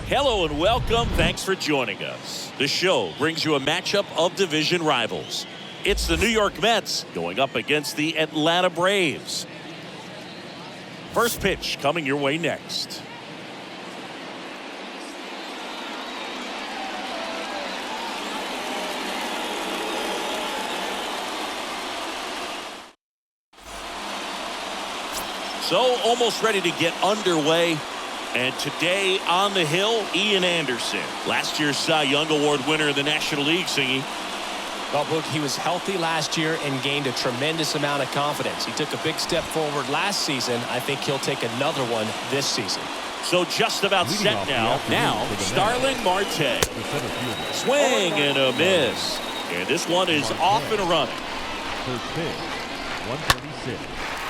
Hello and welcome. Thanks for joining us. The show brings you a matchup of division rivals. It's the New York Mets going up against the Atlanta Braves. First pitch coming your way next. So almost ready to get underway. And today on the hill, Ian Anderson. Last year's Cy Young Award winner in the National League, Singy. Well, Boog, he was healthy last year and gained a tremendous amount of confidence. He took a big step forward last season. I think he'll take another one this season. So just about set now. Now, Starling Marte. Swing and a miss. And this one is off and running. First pitch, 126.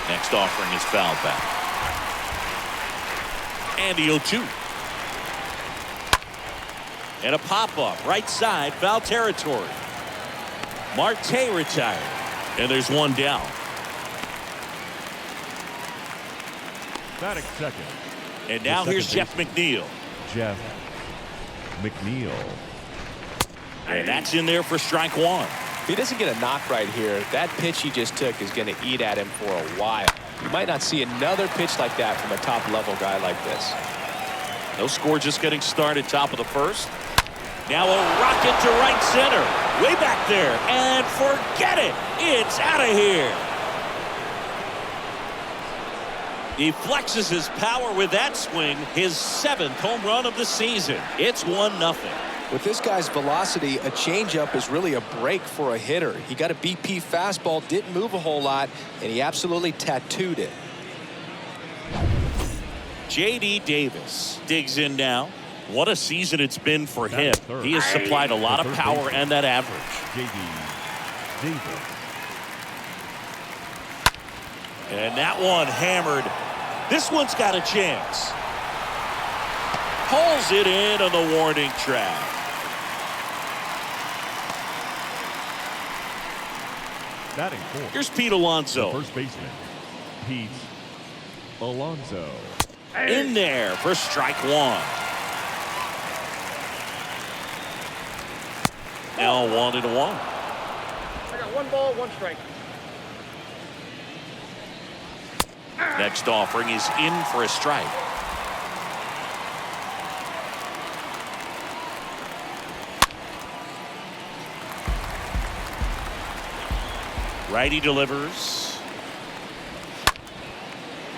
Next offering is fouled back. And the 0-2. And a pop-up right side, foul territory. Marte retired. And there's one down. Batting second. And now here's Jeff McNeil. Jeff McNeil. And that's in there for strike one. If he doesn't get a knock right here, that pitch he just took is going to eat at him for a while. You might not see another pitch like that from a top-level guy like this. No score, just getting started, top of the first. Now a rocket to right center. Way back there. And forget it. It's out of here. He flexes his power with that swing. His 7th home run of the season. It's 1-0. With this guy's velocity, a changeup is really a break for a hitter. He got a BP fastball, didn't move a whole lot, and he absolutely tattooed it. J.D. Davis digs in now. What a season it's been for him. He has supplied a lot of power and that average. J.D. Davis. And that one hammered. This one's got a chance. Pulls it in on the warning track. Batting fourth. Here's Pete Alonso. First baseman, Pete Alonso. In there for strike one. Now 1-1. I got 1 ball, 1 strike. Next offering is in for a strike. Righty delivers.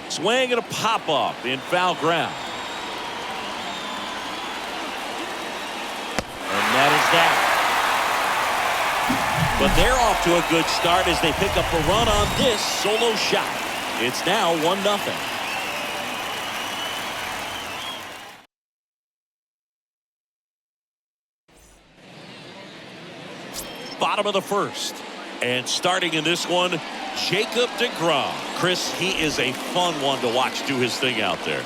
Swing and a pop-up in foul ground. And that is that. But they're off to a good start as they pick up a run on this solo shot. It's now 1-0. Bottom of the first. And starting in this one, Jacob deGrom. Chris, he is a fun one to watch do his thing out there.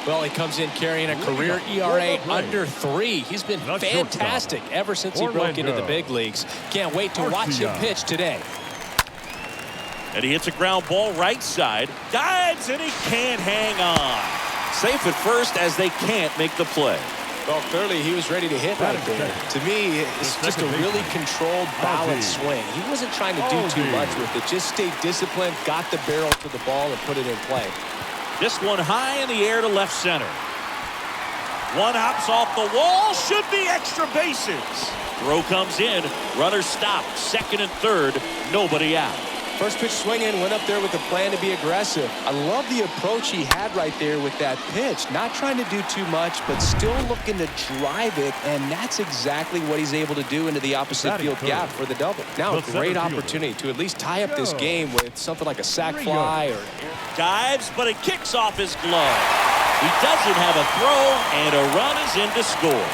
Well, he comes in carrying a career ERA under 3. He's been fantastic ever since he broke into the big leagues. Can't wait to watch him pitch today. And he hits a ground ball right side. Dives, and he can't hang on. Safe at first as they can't make the play. Well, clearly he was ready to hit right there. To me, it's just a really controlled, balanced swing. He wasn't trying to do too much with it. Just stayed disciplined, got the barrel to the ball, and put it in play. This one high in the air to left center. One hops off the wall. Should be extra bases. Throw comes in. Runner stopped. Second and third. Nobody out. First pitch swinging, went up there with a plan to be aggressive. I love the approach he had right there with that pitch. Not trying to do too much, but still looking to drive it, and that's exactly what he's able to do into the opposite field gap for the double. Now a great opportunity to at least tie up this game with something like a sac fly or dives, but it kicks off his glove. He doesn't have a throw, and a run is in to score.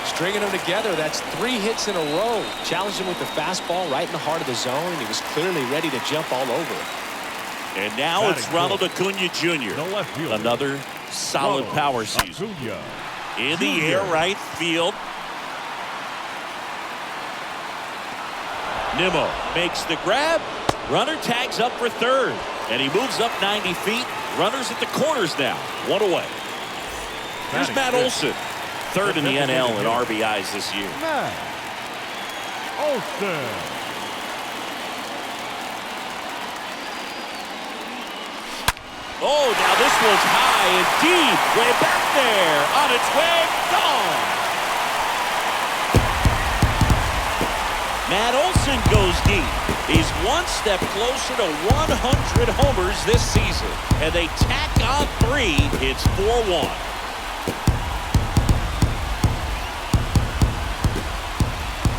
Stringing them together, that's 3 hits in a row. Challenged him with the fastball right in the heart of the zone, and he was clearly ready to jump all over it. And now it's Ronald Acuna Jr. Another solid power season. In the air, right field. Nimmo makes the grab. Runner tags up for third. And he moves up 90 feet. Runners at the corners now. One away. Here's Matt Olson. Third in the NL in RBIs this year. Matt Olson. Oh, now this one's high and deep. Way back there. On its way. Gone. Matt Olson goes deep. He's one step closer to 100 homers this season. And they tack on 3. It's 4-1.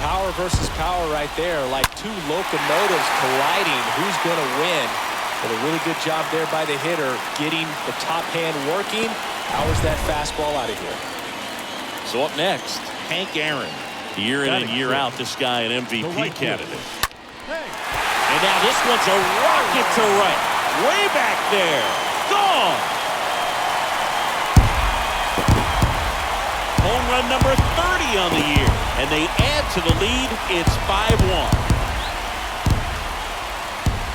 Power versus power right there, like two locomotives colliding. Who's going to win? But a really good job there by the hitter, getting the top hand working. Powers that fastball out of here. So up next, Hank Aaron. Year in and year out, this guy an MVP candidate. And now this one's a rocket to right. Way back there. Gone. Home run number 30 on the year. And they add to the lead. It's 5-1.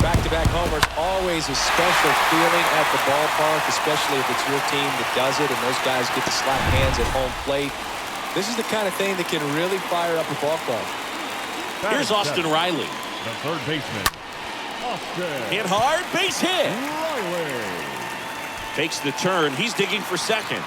Back-to-back homers, always a special feeling at the ballpark, especially if it's your team that does it and those guys get to slap hands at home plate. This is the kind of thing that can really fire up a ball club. Here's Austin Riley. The third baseman, Austin. Hit hard, base hit. Riley. Takes the turn. He's digging for second.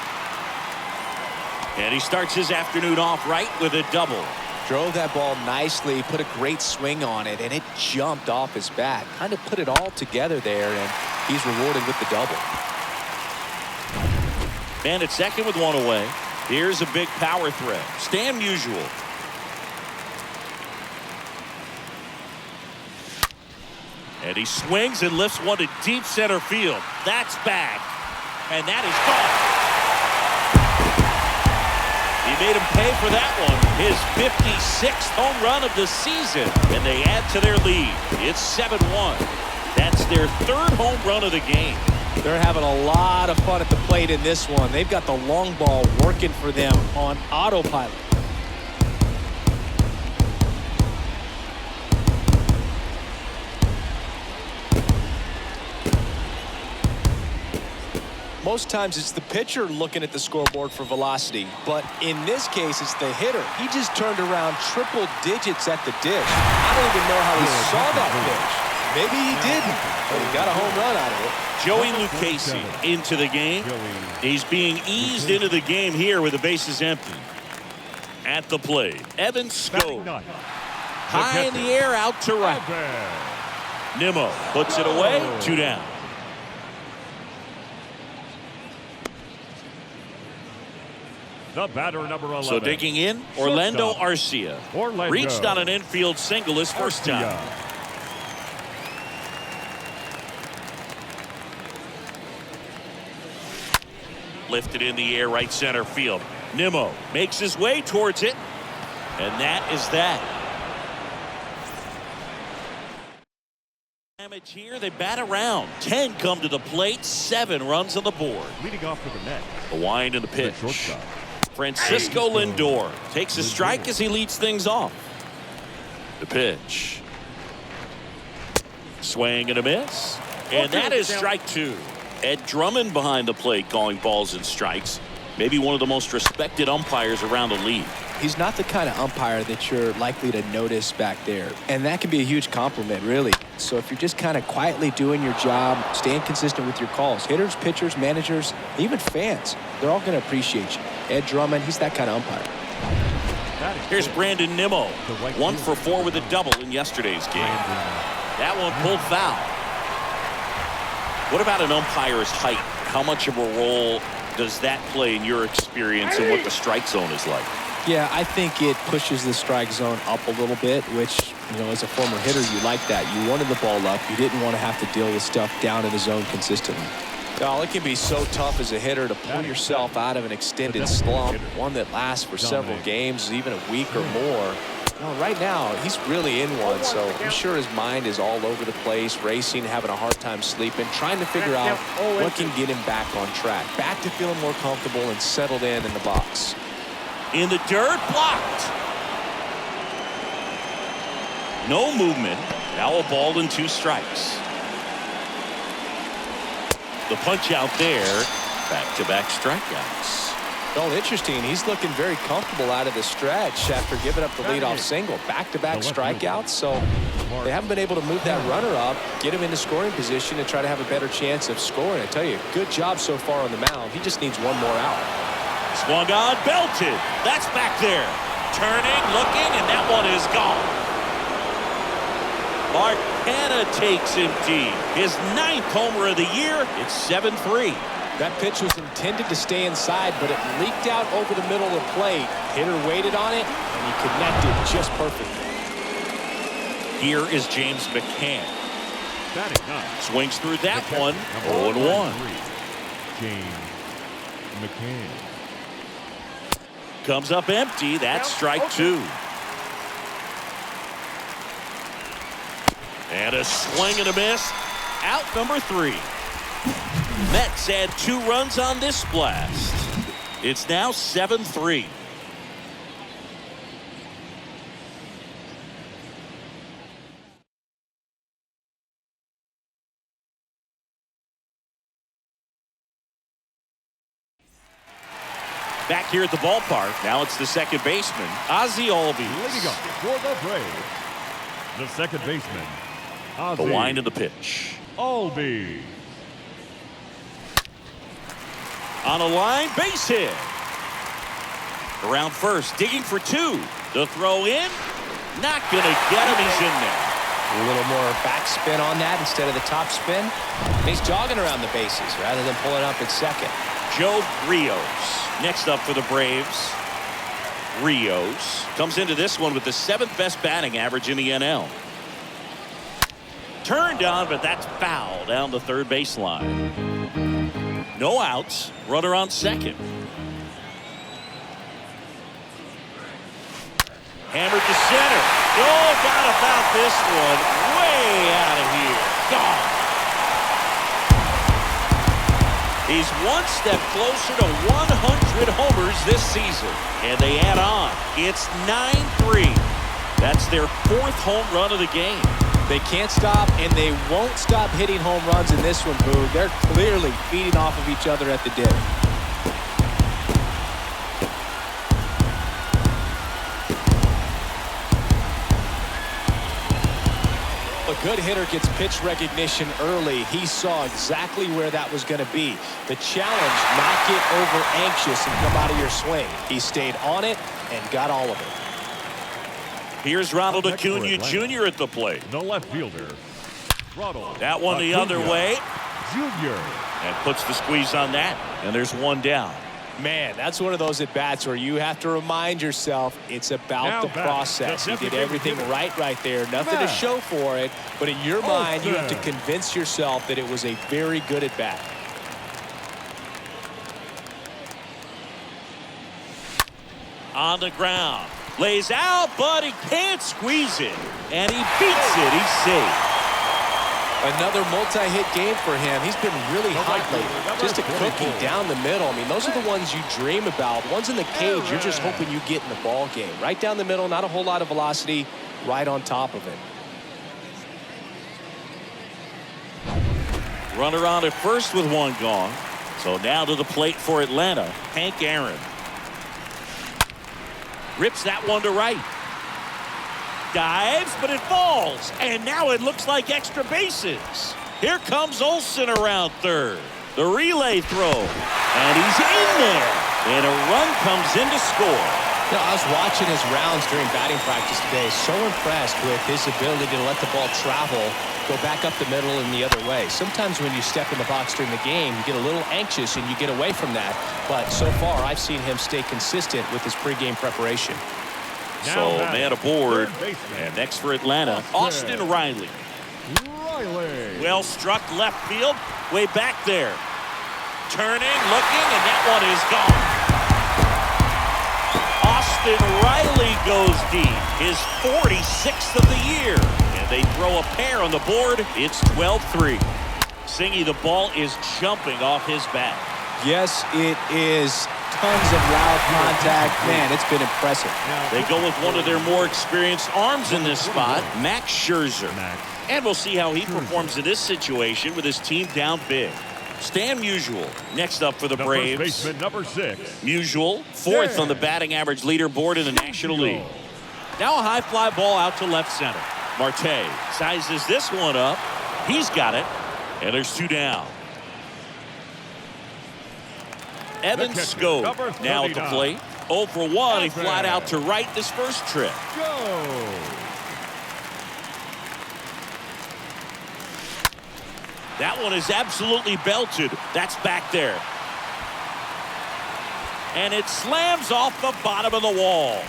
And he starts his afternoon off right with a double. Drove that ball nicely, put a great swing on it, and it jumped off his bat. Kind of put it all together there, and he's rewarded with the double. Man at second with one away. Here's a big power threat. Stan Musial. And he swings and lifts one to deep center field. That's back. And that is gone. He made him pay for that one. His 56th home run of the season. And they add to their lead. It's 7-1. That's their third home run of the game. They're having a lot of fun at the plate in this one. They've got the long ball working for them on autopilot. Most times it's the pitcher looking at the scoreboard for velocity, but in this case it's the hitter. He just turned around triple digits at the dish. I don't even know how he saw that pitch. Maybe he didn't, but he got a home run out of it. Joey Lucchesi into the game. He's being eased into the game here with the bases empty. At the plate, Evan Skov. High in the air, out to right. Nimmo puts it away, 2 down. The batter, number 11. So digging in, Orlando Arcia. Orlando. Reached on an infield single his first time. Lifted in the air, right center field. Nimmo makes his way towards it. And that is that. Damage here, they bat around. 10 come to the plate, 7 runs on the board. Leading off for the Mets. The wind and the pitch. Shortstop. Francisco Lindor takes a strike as he leads things off. The pitch. Swing and a miss. And that is strike 2. Ed Drummond behind the plate calling balls and strikes. Maybe one of the most respected umpires around the league. He's not the kind of umpire that you're likely to notice back there. And that can be a huge compliment, really. So if you're just kind of quietly doing your job, staying consistent with your calls, hitters, pitchers, managers, even fans, they're all going to appreciate you. Ed Drummond, he's that kind of umpire. Here's Brandon Nimmo. 1 for 4 with a double in yesterday's game. That one pulled foul. What about an umpire's height? How much of a role does that play in your experience and what the strike zone is like? Yeah, I think it pushes the strike zone up a little bit, which, you know, as a former hitter, you like that. You wanted the ball up. You didn't want to have to deal with stuff down in the zone consistently. No, it can be so tough as a hitter to pull yourself out of an extended slump, one that lasts for several games, even a week or more. No, right now, he's really in one, so I'm sure his mind is all over the place, racing, having a hard time sleeping, trying to figure out what can get him back on track, back to feeling more comfortable and settled in the box. In the dirt, blocked. No movement. Now a ball and 2 strikes. The punch out there. Back-to-back strikeouts. Well, interesting. He's looking very comfortable out of the stretch after giving up the leadoff single. Back-to-back strikeouts, so they haven't been able to move that runner up, get him into scoring position, and try to have a better chance of scoring. I tell you, good job so far on the mound. He just needs one more out. Swung on, belted. That's back there. Turning, looking, and that one is gone. Mark Canha takes him deep. His 9th homer of the year. It's 7-3. That pitch was intended to stay inside, but it leaked out over the middle of the plate. Hitter waited on it, and he connected just perfectly. Here is James McCann. Batting ninth. Swings through that The one. catcher, number 0-1. 33, James McCann. Comes up empty. That's strike 2. And a swing and a miss. Out number 3. Mets add 2 runs on this blast. It's now 7-3. Back here at the ballpark, now it's the second baseman, Ozzie Albies. Leading up for the Braves, the second baseman, The Ozzie wind of the pitch. Albies. On a line, base hit. Around first, digging for 2. The throw in, not gonna get him. He's in there. A little more backspin on that instead of the top spin. He's jogging around the bases rather than pulling up at second. Joe Rios next up for the Braves. Rios comes into this one with the 7th best batting average in the NL. Turned on, but that's foul down the third baseline. No outs. Runner on second. Hammered to center. Oh, got about this one. Way out of here. Gone. He's one step closer to 100 homers this season. And they add on. It's 9-3. That's their 4th home run of the game. They can't stop, and they won't stop hitting home runs in this one, Boo. They're clearly feeding off of each other at the dip. A good hitter gets pitch recognition early. He saw exactly where that was going to be. The challenge, not get over anxious and come out of your swing. He stayed on it and got all of it. Here's Ronald Next for Acuna Atlanta. Jr. at the plate. The left fielder, Ronald That one the other Acuna way. Jr. And puts the squeeze on that. And there's one down. Man, that's one of those at-bats where you have to remind yourself it's about Now the back, process. the He did deputy everything hitter. right there. Nothing to Back. show for it, but in your mind, you have to Olsen. convince yourself that it was a very good at-bat. On the ground. Lays out, but he can't squeeze it. And he beats it. He's safe. Another multi-hit game for him. He's been really hot lately. Just a cookie 24. down the middle. I mean, those are the ones you dream about. The ones in the cage, you're just hoping you get in the ball game. Right down the middle, not a whole lot of velocity, right on top of it. Runner on at first with one gone. So now to the plate for Atlanta, Hank Aaron. Rips that one to right. Dives, but it falls. And now it looks like extra bases. Here comes Olsen around third. The relay throw. And he's in there. And a run comes in to score. You know, I was watching his rounds during batting practice today. So impressed with his ability to let the ball travel, go back up the middle and the other way. Sometimes when you step in the box during the game, you get a little anxious and you get away from that. But so far, I've seen him stay consistent with his pregame preparation. So man aboard. And next for Atlanta, Austin Riley. Riley. Well struck left field, way back there. Turning, looking, and that one is gone. Austin Riley goes deep, his 46th of the year. And they throw a pair on the board. It's 12-3. Singy, the ball is jumping off his bat. Yes, it is. Tons of loud contact. Man, it's been impressive. They go with one of their more experienced arms in this spot, Max Scherzer. And we'll see how he performs in this situation with his team down big. Stan Musial next up for the The Braves. first baseman, number 6. Musial, fourth on the batting average leaderboard in the National League. Now a high fly ball out to left center. Marte sizes this one up. He's got it. And there's 2 down. Evan catcher, Skog number now at the 39. plate. 0 for 1. He Evan. flied out to right this first trip. Go! That one is absolutely belted. That's back there. And it slams off the bottom of the wall.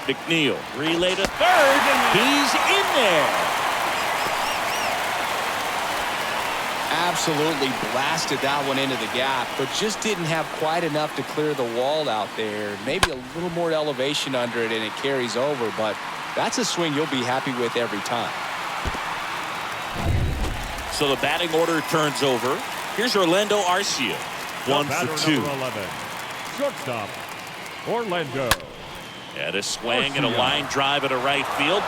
McNeil relay to third. He's in there. Absolutely blasted that one into the gap, but just didn't have quite enough to clear the wall out there. Maybe a little more elevation under it and it carries over, but that's a swing you'll be happy with every time. So the batting order turns over. Here's Orlando Arcia. 1 for 2. Number 11. Shortstop, Orlando. And a swing and a line drive at a right field.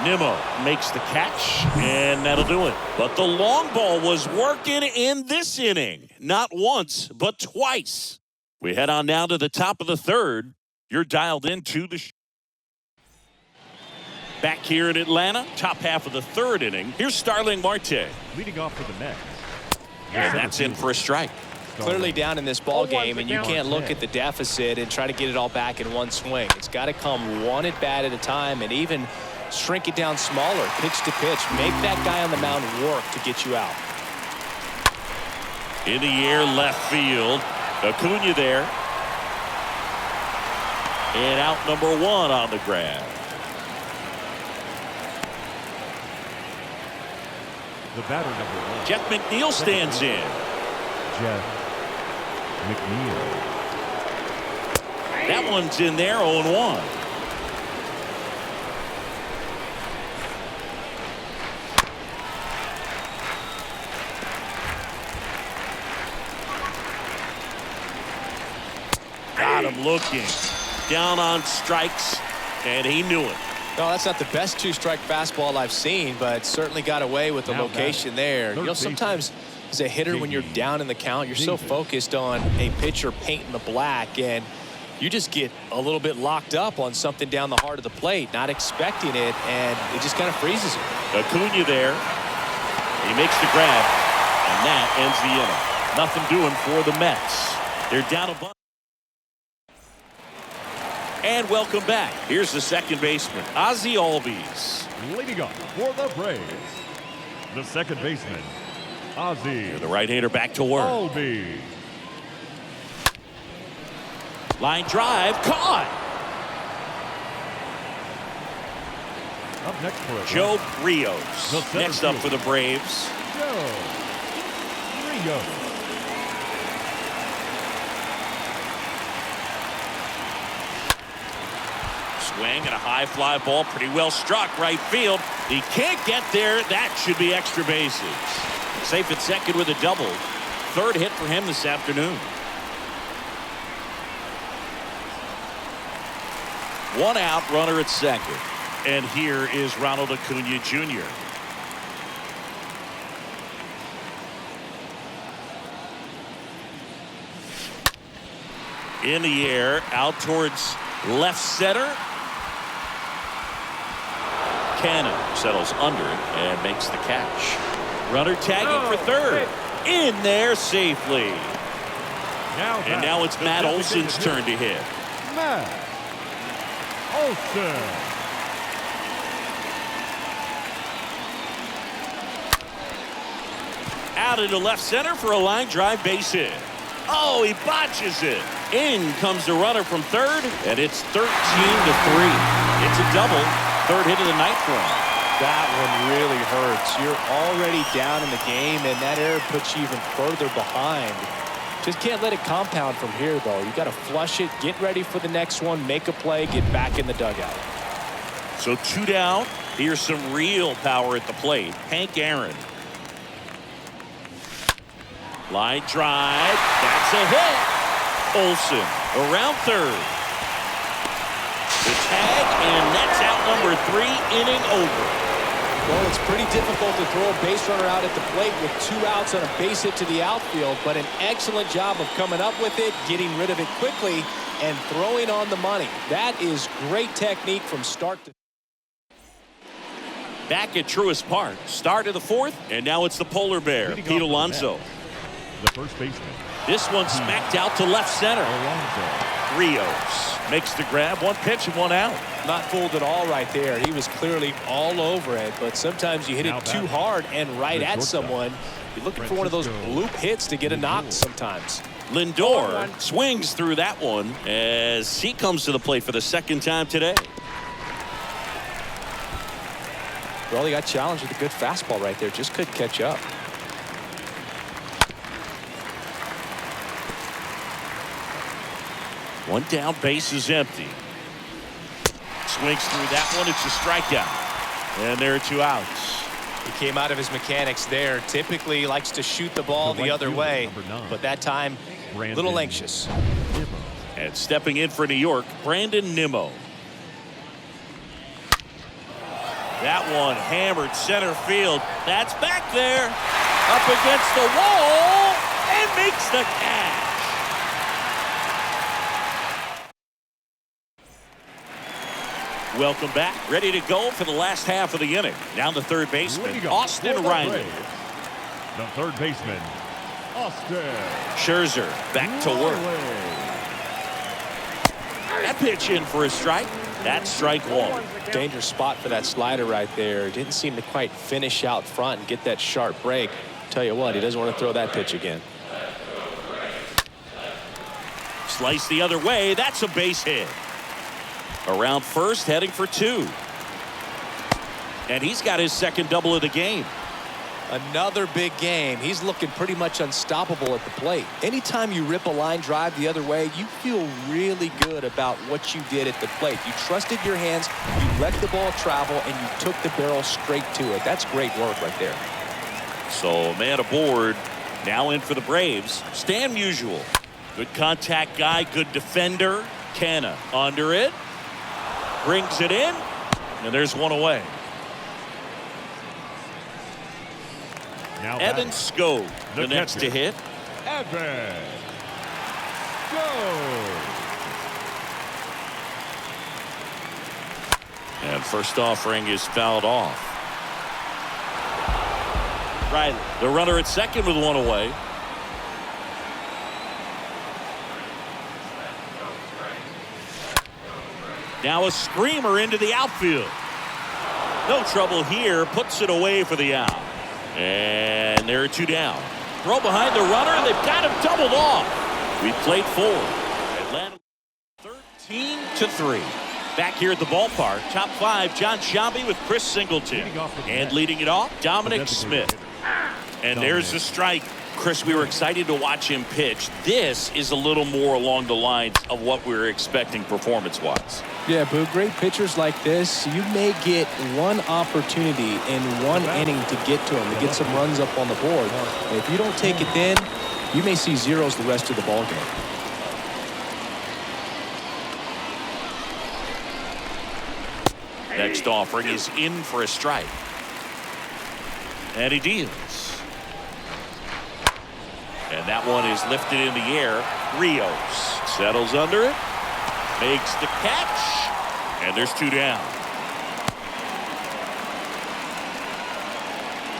Nimmo makes the catch, and that'll do it. But the long ball was working in this inning. Not once, but twice. We head on down to the top of the third. You're dialed into the back here in Atlanta, top half of the third inning. Here's Starling Marte. Leading off for the Mets. And that's in for a strike. Clearly down in this ball game, and you down. can't look at the deficit and try to get it all back in one swing. It's got to come one at bat at a time, and even shrink it down smaller, pitch to pitch. Make that guy on the mound work to get you out. In the air, left field. Acuna there. And out number 1 on the grab. The batter, number 1. Jeff McNeil stands in. Jeff McNeil. That one's in there, 0-1. Got him looking. Down on strikes, and he knew it. No, that's not the best 2-strike fastball I've seen, but certainly got away with the Now location there. You know, sometimes as a hitter, when you're down in the count, you're so focused on a pitcher painting the black, and you just get a little bit locked up on something down the heart of the plate, not expecting it, and it just kind of freezes you. Acuna there. He makes the grab, and that ends the inning. Nothing doing for the Mets. They're down a bunch. And welcome back. Here's the second baseman, Ozzie Albies. Leading up for the Braves. The second baseman, Ozzie The right-hander back to work. Albies. Line drive, caught. Up next for it. Joe Rios The center next up fielder. for the Braves. Joe Rios. Swing and a high fly ball, pretty well struck right field. He can't get there. That should be extra bases. Safe at second with a double. Third hit for him this afternoon. 1 out, runner at second. And here is Ronald Acuna Jr. In the air, out towards left center. Cannon settles under it and makes the catch. Runner tagging for third. In there safely. And now it's Matt Olson's turn to hit. Matt Olson. Out into left center for a line drive base hit. Oh, he botches it. In comes the runner from third, and it's 13-3. It's a double. Third hit of the night for him. That one really hurts. You're already down in the game, and that error puts you even further behind. Just can't let it compound from here, though. You got to flush it, get ready for the next one, make a play, get back in the dugout. So 2 down. Here's some real power at the plate. Hank Aaron. Line drive. That's a hit. Olson around third. The tag, and that's out number 3, inning over. Well, it's pretty difficult to throw a base runner out at the plate with 2 outs on a base hit to the outfield, but an excellent job of coming up with it, getting rid of it quickly, and throwing on the money. That is great technique from start to Back at Truist Park, start of the 4th, and now it's the Polar Bear, Pete Alonso. The first baseman. This one smacked out to left center. Alonso. Rios makes the grab, 1 pitch and 1 out. Not fooled at all right there. He was clearly all over it, but sometimes you hit Now it too batting. hard and right The at shortstop. someone. You're looking for one of those bloop hits to get a knock sometimes. Lindor swings through that one as he comes to the plate for the 2nd time today. Well, he got challenged with a good fastball right there. Just couldn't catch up. One down, base is empty. Swings through that one. It's a strikeout. And there are 2 outs. He came out of his mechanics there. Typically likes to shoot the ball the right other fielder, way, number 9. but that time a little Brandon anxious. Nimmo. And stepping in for New York, Brandon Nimmo. That one hammered center field. That's back there. Up against the wall and makes the catch. Welcome back. Ready to go for the last half of the inning. Now the third baseman, Leading up Austin for the Riley. Braves, the third baseman, Austin Scherzer back to work. Riley. That pitch in for a strike. That's strike 1. Dangerous spot for that slider right there. Didn't seem to quite finish out front and get that sharp break. Tell you what, he doesn't want to throw that pitch again. Slice the other way. That's a base hit. Around first, heading for 2. And he's got his 2nd double of the game. Another big game. He's looking pretty much unstoppable at the plate. Anytime you rip a line drive the other way, you feel really good about what you did at the plate. You trusted your hands, you let the ball travel, and you took the barrel straight to it. That's great work right there. So man aboard. Now in for the Braves, Stan Musial. Good contact guy, good defender. Canna under it. Brings it in. And there's 1 away. Now Evan batting, Skog, the the next to catcher. hit. Evan Skog. And first offering is fouled off. Riley, the runner at 2nd with 1 away. Now a screamer into the outfield. No trouble here. Puts it away for the out. And there are 2 down. Throw behind the runner. They've got him doubled off. We played 4. Atlanta 13-3. Back here at the ballpark. Top 5, John Sciambi with Chris Singleton. And leading it off, Dominic Smith. And there's the strike. Chris, we were excited to watch him pitch. This is a little more along the lines of what we were expecting performance-wise. Yeah, Boo, great pitchers like this, you may get one opportunity in one inning to get to them, to get some runs up on the board. And if you don't take it then, you may see zeros the rest of the ball game. Next offering is in for a strike. And he deals. And that one is lifted in the air. Rios settles under it. Makes the catch. And there's 2 down.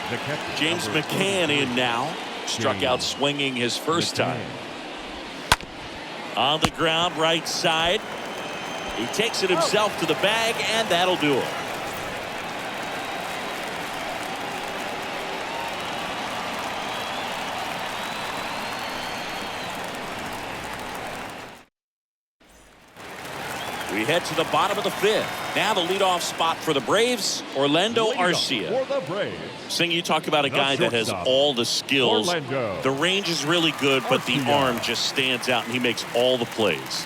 The catcher, James number McCann 33. in now. Struck out swinging his first McCann. time. On the ground, right side. He takes it himself to the bag, and that'll do it. We head to the bottom of the 5th. Now the leadoff spot for the Braves, Orlando Leading up Arcia. For the Braves, Sing, you talk about a The guy that has shortstop, all the skills. Orlando The range is really good, but the Arcia. arm just stands out, and he makes all the plays.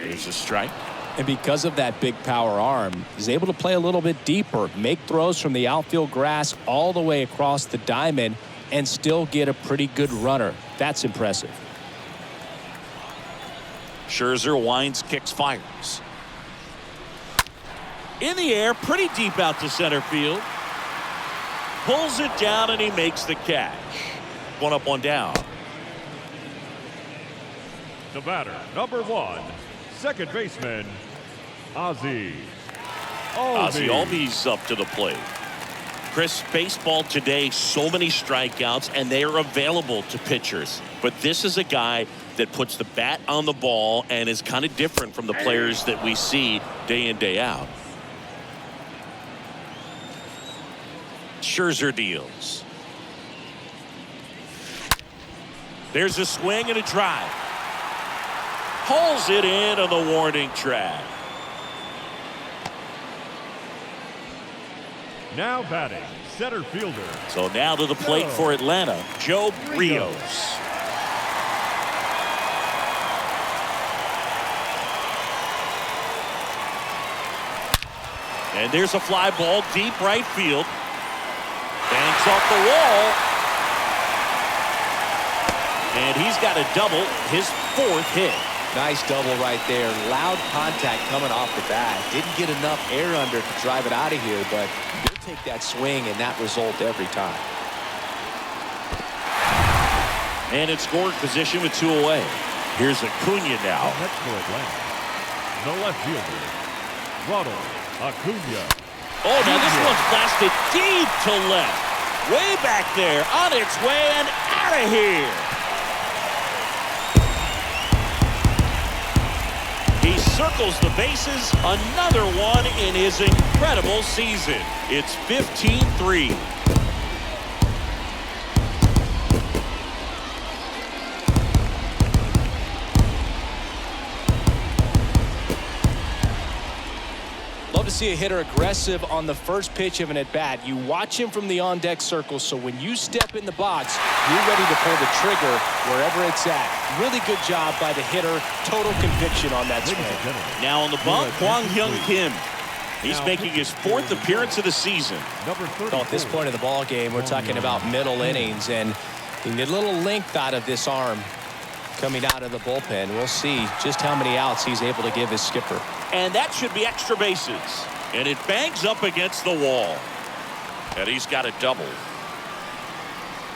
There's a strike. And because of that big power arm, he's able to play a little bit deeper, make throws from the outfield grass all the way across the diamond, and still get a pretty good runner. That's impressive. Scherzer winds, kicks, fires. In the air, pretty deep out to center field. Pulls it down and he makes the catch. One up, one down. The batter, number 1, second baseman, Ozzie Albies up to the plate. Chris, baseball today, so many strikeouts, and they are available to pitchers. But this is a guy that puts the bat on the ball and is kind of different from the players that we see day in, day out. Scherzer deals. There's a swing and a drive. Pulls it in on the warning track. Now batting, center fielder. So now to the plate for Atlanta, Joe Rios. And there's a fly ball deep right field. Banks off the wall. And he's got a double, his 4th hit. Nice double right there. Loud contact coming off the bat. Didn't get enough air under to drive it out of here, but you'll take that swing and that result every time. And in scoring position with 2 away. Here's Acuna now. Next for Atlanta, the left fielder, Ronald Acuna. Oh, now this one's blasted deep to left. Way back there, on its way and out of here. He circles the bases, another one in his incredible season. It's 15-3. Love to see a hitter aggressive on the first pitch of an at-bat. You watch him from the on-deck circle, so when you step in the box, you're ready to pull the trigger wherever it's at. Really good job by the hitter. Total conviction on that swing. Now on the bump, Kwang Hyun Kim. He's making his 4th appearance of the season. Number 34. Well, at this point of the ball game, we're talking about middle innings, and you can get a little length out of this arm coming out of the bullpen. We'll see just how many outs he's able to give his skipper. And that should be extra bases. And it bangs up against the wall. And he's got a double.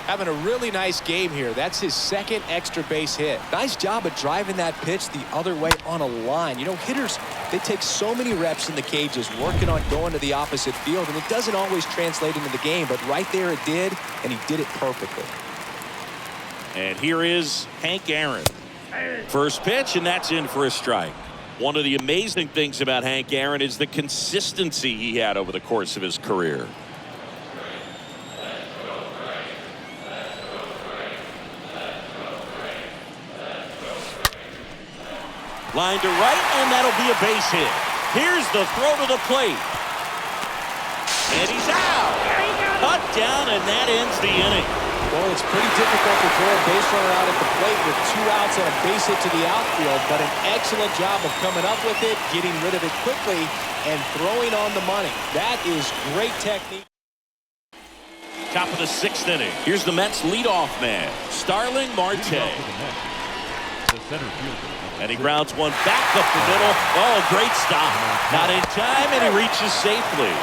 Having a really nice game here. That's his 2nd extra base hit. Nice job of driving that pitch the other way on a line. You know, hitters, they take so many reps in the cages working on going to the opposite field, and it doesn't always translate into the game, but right there it did, and he did it perfectly. And here is Hank Aaron. First pitch, and that's in for a strike. One of the amazing things about Hank Aaron is the consistency he had over the course of his career. Line to right, and that'll be a base hit. Here's the throw to the plate. And he's out. Cut down, and that ends the inning. Well, it's pretty difficult to throw a base runner out at the plate with 2 outs and a base hit to the outfield, but an excellent job of coming up with it, getting rid of it quickly, and throwing on the money. That is great technique. Top of the 6th inning. Here's the Mets leadoff man, Starling Marte. The center fielder. And he grounds one back up the middle. Oh, great stop. Not in time, and he reaches safely.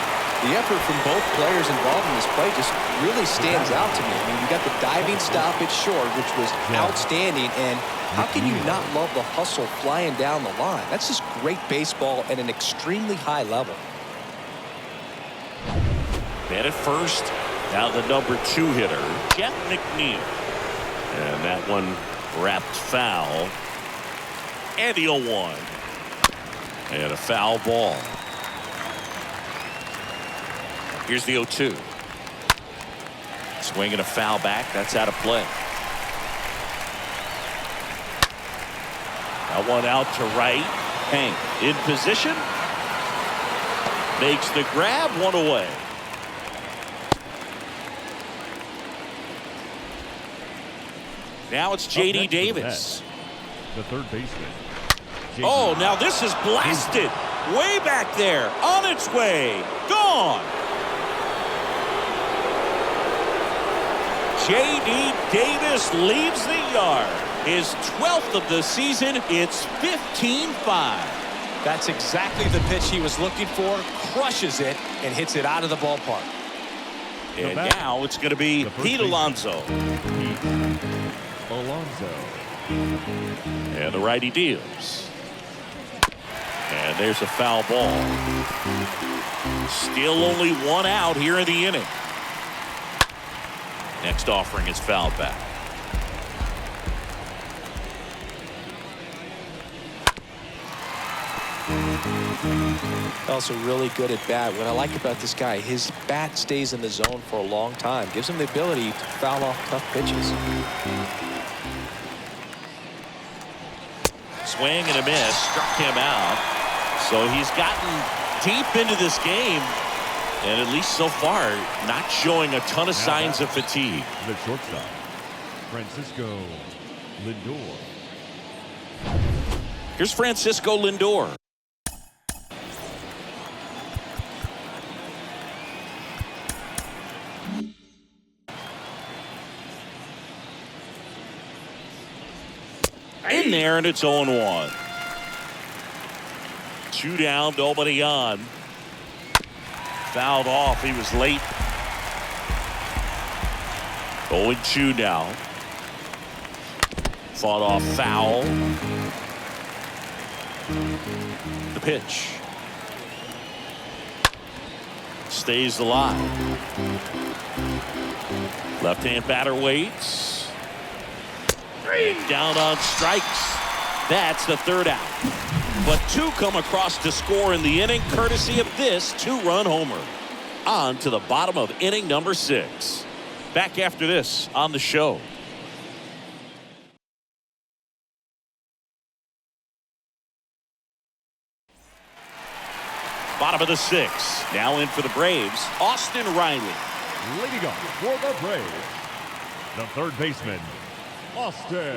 The effort from both players involved in this play just really stands out to me. I mean, you got the diving stop at short, which was outstanding, and how can you not love the hustle flying down the line? That's just great baseball at an extremely high level. Man at first. Now the number 2 hitter, Jeff McNeil. And that one wrapped foul. And the 0-1. And a foul ball. Here's the 0-2. Swing and a foul back. That's out of play. That one out to right. Hank in position. Makes the grab. 1 away. Now it's J.D. Davis. The third baseman. Oh, now this is blasted. Way back there. On its way. Gone. J.D. Davis leaves the yard. His 12th of the season. It's 15-5. That's exactly the pitch he was looking for. Crushes it and hits it out of the ballpark. And now it's going to be Pete Alonso. And the righty deals. And there's a foul ball. Still only one out here in the inning. Next offering is fouled back. Also really good at bat. What I like about this guy, his bat stays in the zone for a long time. Gives him the ability to foul off tough pitches. Swing and a miss. Struck him out. So he's gotten deep into this game. And at least so far, not showing a ton of signs of fatigue. The shortstop, Francisco Lindor. Here's Francisco Lindor. In there, and it's 0-1. 2 down, nobody on. Fouled off. He was late. 0-2 now. Fought off foul. The pitch. Stays alive. Left-hand batter waits. Down on strikes. That's the 3rd out. But 2 come across to score in the inning, courtesy of this 2-run homer. On to the bottom of inning number 6. Back after this on the show. Bottom of the 6th. Now in for the Braves, Austin Riley. Leading up for the Braves, the 3rd baseman, Austin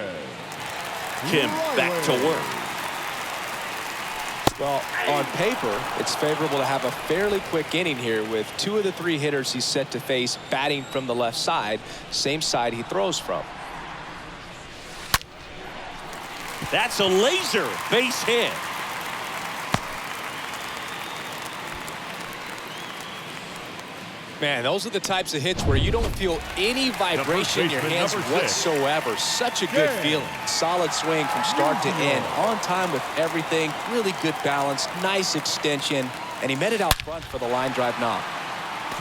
Kim back to work. Well, on paper, it's favorable to have a fairly quick inning here with 2 of the 3 hitters he's set to face batting from the left side, same side he throws from. That's a laser base hit. Man, those are the types of hits where you don't feel any vibration in your hands whatsoever. Such a good feeling. Solid swing from start to end. On time with everything. Really good balance. Nice extension. And he met it out front for the line drive knock.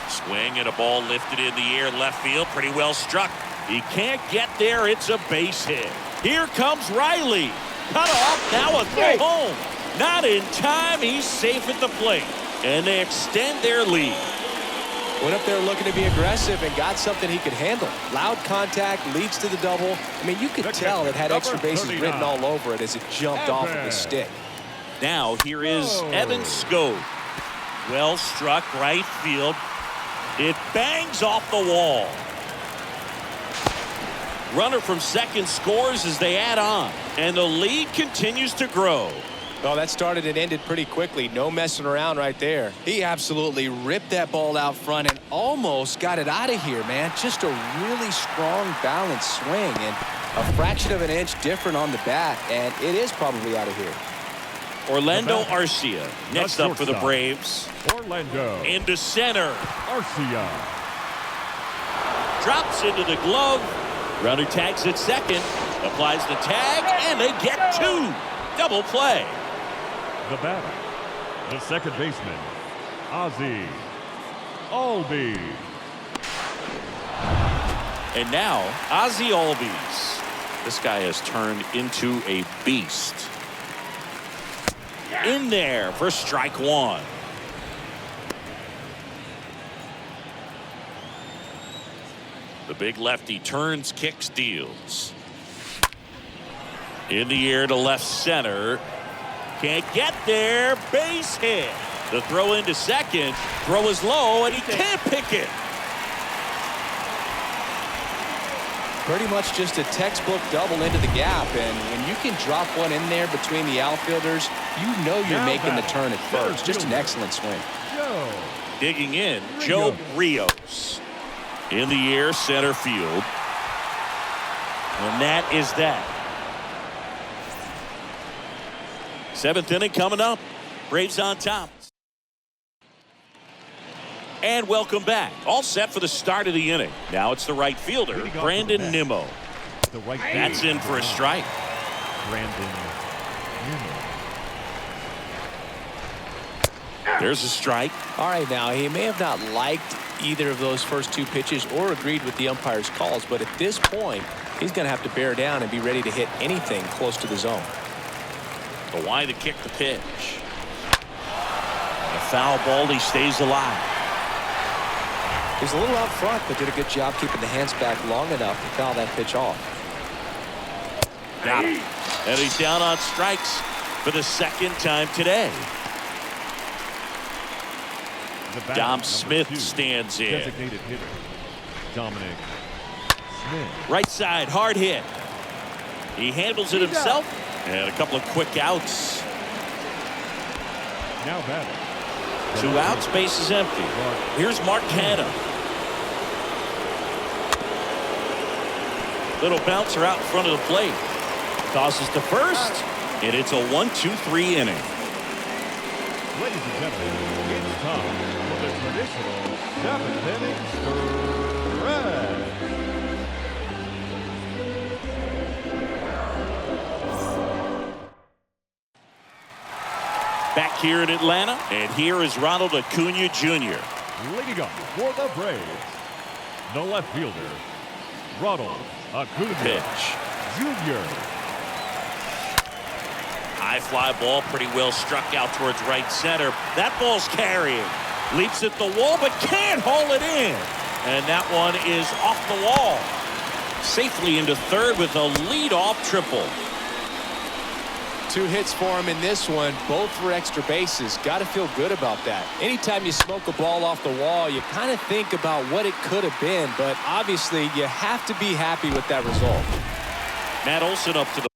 Swing and a ball lifted in the air left field. Pretty well struck. He can't get there. It's a base hit. Here comes Riley. Cut off. Now a throw home. Not in time. He's safe at the plate. And they extend their lead. Went up there looking to be aggressive and got something he could handle. Loud contact, leads to the double. I mean, you could tell it had extra bases written all over it as it jumped off of his stick. Now here is Evan Skog. Well struck right field. It bangs off the wall. Runner from second scores as they add on. And the lead continues to grow. Well, that started and ended pretty quickly. No messing around right there. He absolutely ripped that ball out front and almost got it out of here, man. Just a really strong, balanced swing and a fraction of an inch different on the bat, and it is probably out of here. Orlando Arcia next up for the Braves. Orlando into center. Arcia drops into the glove. Runner tags at second, applies the tag, and they get 2. Double play. The batter, the 2nd baseman, Ozzie Albies. And now Ozzie Albies. This guy has turned into a beast. In there for strike 1. The big lefty turns, kicks, deals. In the air to left center. Can't get there. Base hit. The throw into second. Throw is low, and he can't pick it. Pretty much just a textbook double into the gap, and when you can drop one in there between the outfielders, you know you're making the turn at first. Just an excellent swing. Digging in, Joe Rios. In the air, center field. And that is that. 7th inning coming up. Braves on top. And welcome back. All set for the start of the inning. Now it's the right fielder, Brandon Nimmo. That's in for a strike. Brandon Nimmo. There's a strike. All right, now he may have not liked either of those first two pitches or agreed with the umpire's calls, but at this point, he's going to have to bear down and be ready to hit anything close to the zone. The wide to kick the pitch. A foul ball, he stays alive. He's a little out front, but did a good job keeping the hands back long enough to foul that pitch off. Got him. And he's down on strikes for the second time today. Dom Smith stands in. Designated hitter, Dominic Smith. Right side, hard hit. He handles it himself. And a couple of quick outs. Now batting. 2 outs, base is empty. Here's Mark Canha. Little bouncer out in front of the plate. Tosses to first, and it's a 1-2-3 inning. Ladies and gentlemen, it's time for the traditional 7th inning stretch. Back here in Atlanta, and here is Ronald Acuna Jr. Leading up for the Braves, the left fielder, Ronald Acuna Pitch. Jr. High fly ball, pretty well struck out towards right center. That ball's carrying. Leaps at the wall, but can't haul it in. And that one is off the wall. Safely into third with a leadoff triple. 2 hits for him in this one, both for extra bases. Got to feel good about that. Anytime you smoke a ball off the wall, you kind of think about what it could have been, but obviously you have to be happy with that result. Matt Olson up to the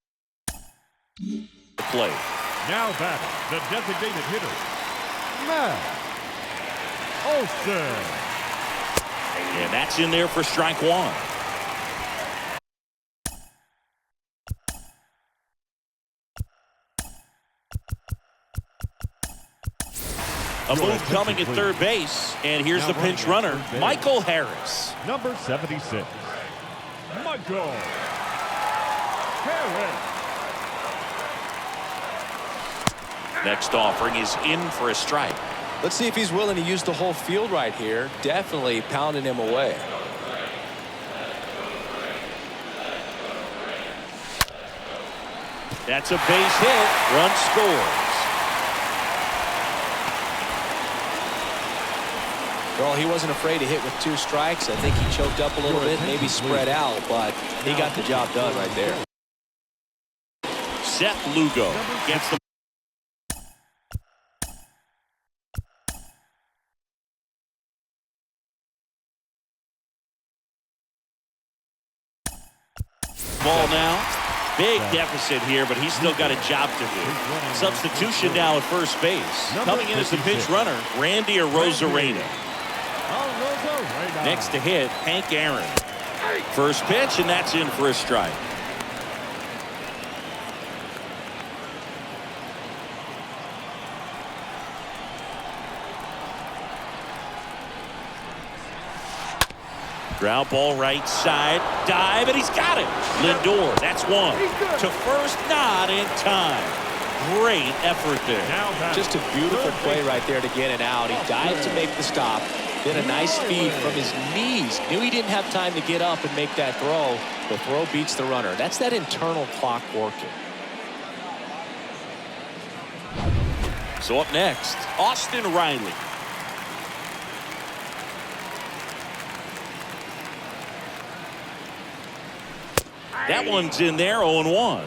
plate. Now batting, the designated hitter, Matt Olson. And that's in there for strike 1. A move coming at third base, and here's the pinch runner, Michael Harris. Number 76, Michael Harris. Next offering is in for a strike. Let's see if he's willing to use the whole field right here. Definitely pounding him away. That's a base hit. Run scores. Well, he wasn't afraid to hit with 2 strikes. I think he choked up a little bit, maybe spread out, but he got the job done right there. Seth Lugo gets the ball now. Big deficit here, but he's still got a job to do. Substitution now at first base. Coming in as the pinch runner, Randy Arozarena. Next to hit, Hank Aaron. First pitch, and that's in for a strike. Ground ball right side. Dive, and he's got it. Lindor, that's 1. To first, not in time. Great effort there. Just a beautiful play right there to get it out. He dived to make the stop. Did a nice feed from his knees. Knew he didn't have time to get up and make that throw. The throw beats the runner. That's that internal clock working. So up next, Austin Riley. That one's in there, 0-1.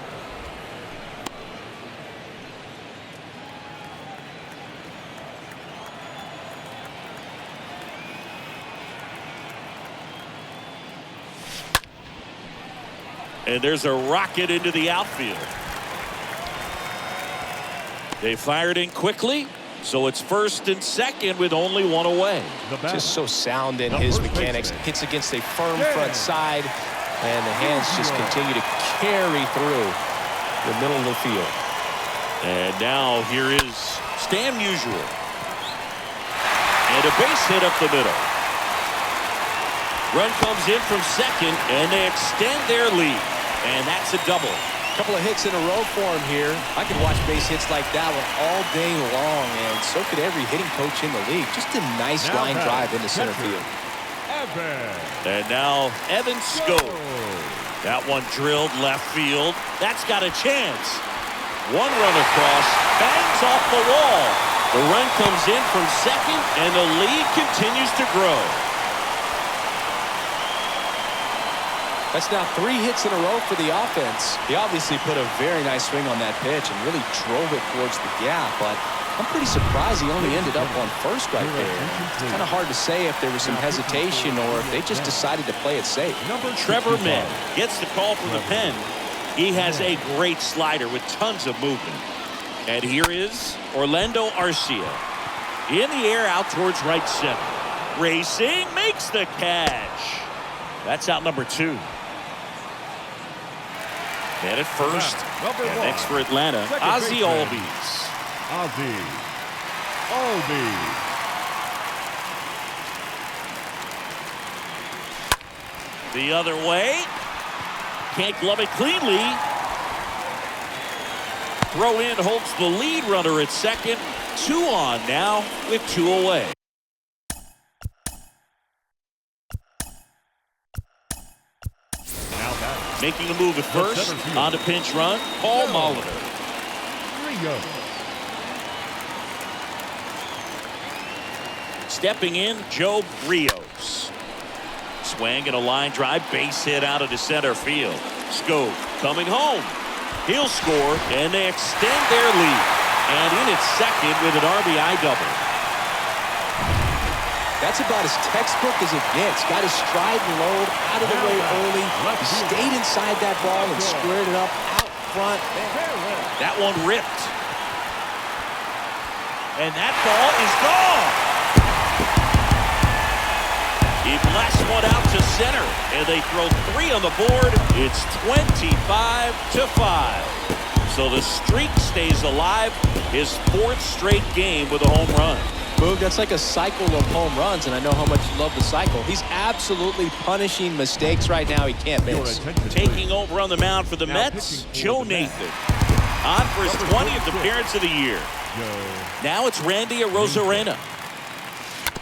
And there's a rocket into the outfield. They fired in quickly, so it's first and second with only 1 away. Just so sound in his mechanics. Hits against a firm front side, and the hands just continue to carry through the middle of the field. And now here is Stan Musial. And a base hit up the middle. Run comes in from second, and they extend their lead. And that's a double. A couple of hits in a row for him here. I could watch base hits like that one all day long, and so could every hitting coach in the league. Just a nice line drive into center field. And now Evan Skog. That one drilled left field. That's got a chance. One run across, bangs off the wall. The run comes in from second, and the lead continues to grow. That's now 3 hits in a row for the offense. He obviously put a very nice swing on that pitch and really drove it towards the gap, but I'm pretty surprised he only ended up on first right there. It's kind of hard to say if there was some hesitation or if they just decided to play it safe. Trevor May gets the call from the pen. He has a great slider with tons of movement. And here is Orlando Arcia. In the air out towards right center. Racing, makes the catch. That's out number 2. And at first, and next for Atlanta, Ozzie Albies. Ozzie Albies. The other way. Can't glove it cleanly. Throw in holds the lead runner at second. 2 on now with 2 away. Making a move at first on the pinch run, Paul Molitor. Stepping in, Joe Rios. Swing and a line drive, base hit out of the center field. Skog coming home. He'll score, and they extend their lead. And in at second with an RBI double. That's about as textbook as it gets. Got his stride and load out of the way early. He stayed inside that ball and squared it up out front. That one ripped. And that ball is gone. He blasts one out to center, and they throw 3 on the board. It's 25-5. So the streak stays alive. His 4th straight game with a home run. Boog, that's like a cycle of home runs, and I know how much you love the cycle. He's absolutely punishing mistakes right now he can't miss. Taking over on the mound for the Mets, Joe Nathan. On for his 20th appearance of the year. Now it's Randy Arozarena.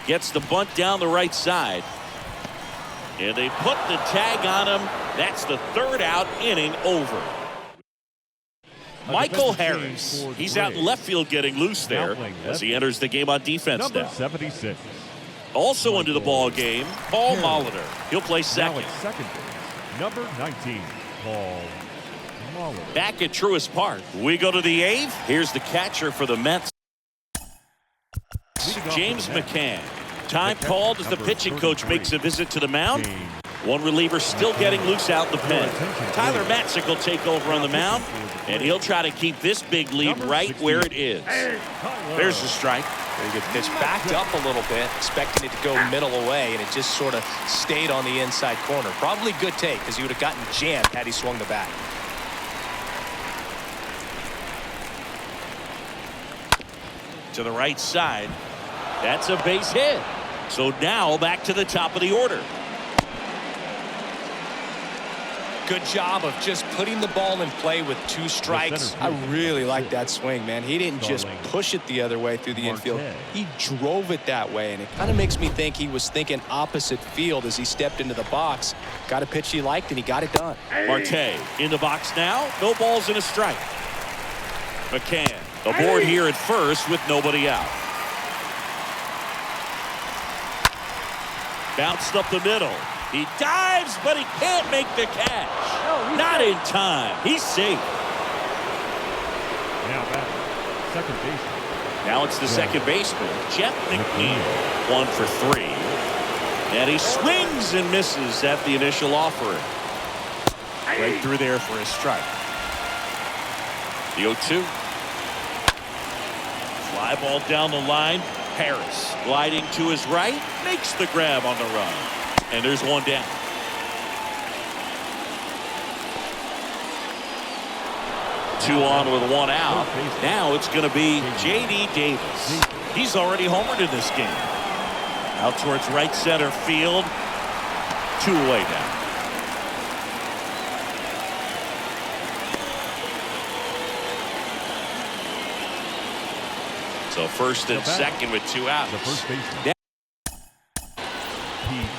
Gets the bunt down the right side. And they put the tag on him. That's the 3rd out, inning over. Michael Harris, he's out in left field getting loose there as he enters the game on defense now. 76. Also into the ball game, Paul Molitor. He'll play second. Second base, number 19, Paul Molitor. Back at Truist Park, we go to the 8th. Here's the catcher for the Mets, James McCann. Time called as the pitching coach makes a visit to the mound. One reliever still getting loose out in the pen. Tyler Matzek will take over on the mound, and he'll try to keep this big lead right where it is. There's the strike. Very good pitch. Backed up a little bit, expecting it to go middle away, and it just sort of stayed on the inside corner. Probably good take, because he would have gotten jammed had he swung the bat. To the right side. That's a base hit. So now back to the top of the order. Good job of just putting the ball in play with 2 strikes. I really like that swing, man. He didn't just push it the other way through the infield. He drove it that way, and it kind of makes me think he was thinking opposite field as he stepped into the box. Got a pitch he liked, and he got it done. Marte in the box now. No balls and a strike. McCann aboard here at first with nobody out. Bounced up the middle. He dives, but he can't make the catch. Not in time. He's safe. Now back, second baseman. Now it's the second baseman, Jeff McNeil. 1 for 3. And he swings and misses at the initial offering. Right through there for a strike. The 0-2. Fly ball down the line. Harris gliding to his right, makes the grab on the run. And there's one down. 2 on with 1 out. Now it's going to be J.D. Davis. He's already homered in this game. Out towards right center field. 2 away now. So first and second with 2 outs. The first baseman. Pete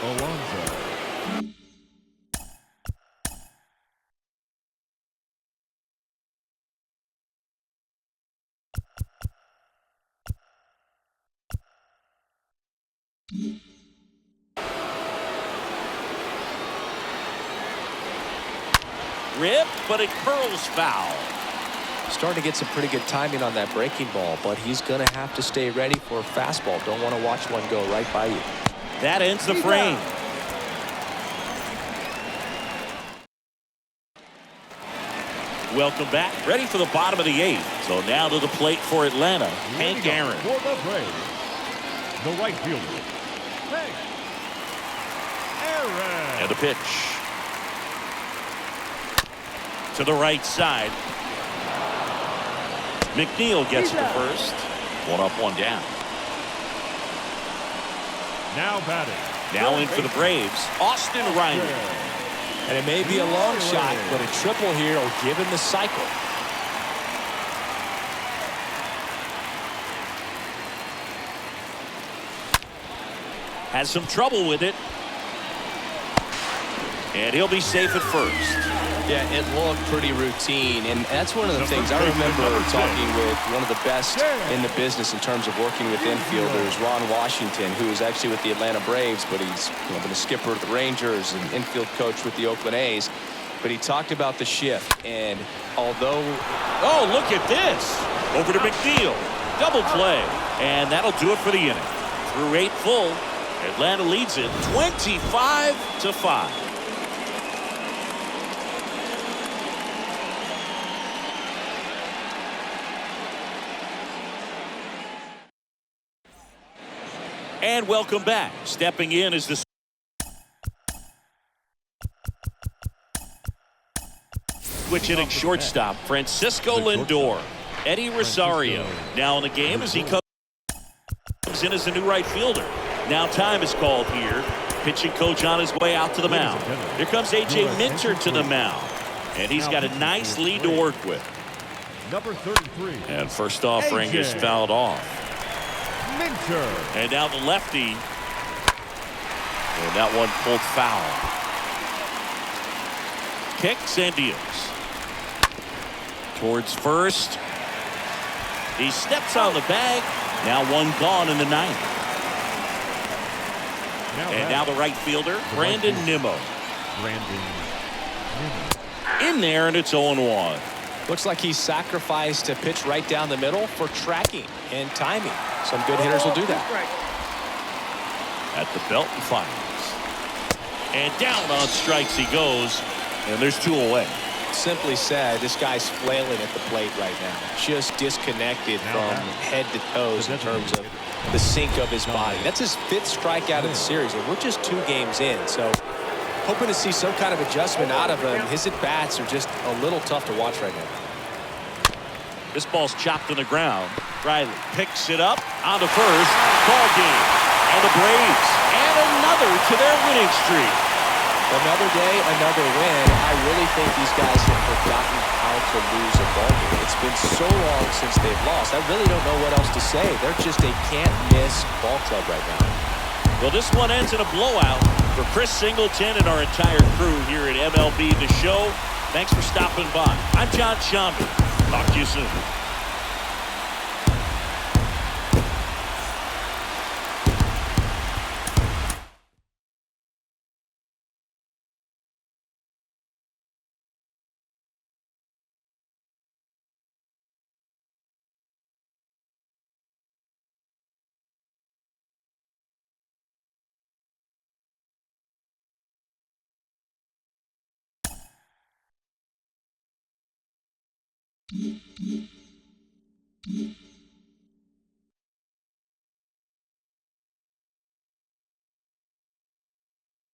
Alonso. Rip, but it curls foul. Starting to get some pretty good timing on that breaking ball, but he's going to have to stay ready for a fastball. Don't want to watch one go right by you. That ends the frame. Welcome back. Ready for the bottom of the 8th. So now to the plate for Atlanta, Hank Aaron. For the Braves, the right fielder, Hank Aaron. And a pitch. To the right side. McNeil gets to first. 1 up, 1 down. Now batting. Now in for the Braves, Austin Riley. And it may be a long shot, but a triple here will give him the cycle. Has some trouble with it. And he'll be safe at first. Yeah, it looked pretty routine, and that's one of the things I remember talking with one of the best in the business in terms of working with infielders, Ron Washington, who is actually with the Atlanta Braves, but he's been a skipper with the Rangers and infield coach with the Oakland A's. But he talked about the shift, and although... Oh, look at this. Over to McNeil. Double play. And that'll do it for the inning. Through 8 full, Atlanta leads it 25-5. And welcome back. Stepping in is the switch hitting shortstop, Francisco Lindor. Eddie Rosario now in the game as he comes in as a new right fielder. Now time is called here. Pitching coach on his way out to the mound. Here comes A.J. Minter to the mound. And he's got a nice lead to work with. Number 33. And first offering is fouled off. Minter. And now the lefty. And that one pulled foul. Kicks and deals. Towards first. He steps on the bag. Now 1 gone in the 9th. And now the right fielder, Brandon Nimmo. In there, and it's 0-1. Looks like he sacrificed a pitch right down the middle for tracking and timing. Some good hitters will do that. At the belt and fires. And down on strikes he goes. And there's 2 away. Simply said, this guy's flailing at the plate right now. Just disconnected from head to toes in terms of the sink of his body. That's his 5th strikeout of the series, and we're just 2 games in. So hoping to see some kind of adjustment out of him. His at-bats are just a little tough to watch right now. This ball's chopped on the ground. Riley picks it up onto first. Ball game. And the Braves add another to their winning streak. Another day, another win. I really think these guys have forgotten how to lose a ball game. It's been so long since they've lost. I really don't know what else to say. They're just a can't-miss ball club right now. Well, this one ends in a blowout. For Chris Singleton and our entire crew here at MLB The Show, thanks for stopping by. I'm John Sciambi. Talk to you soon. Mm-hmm.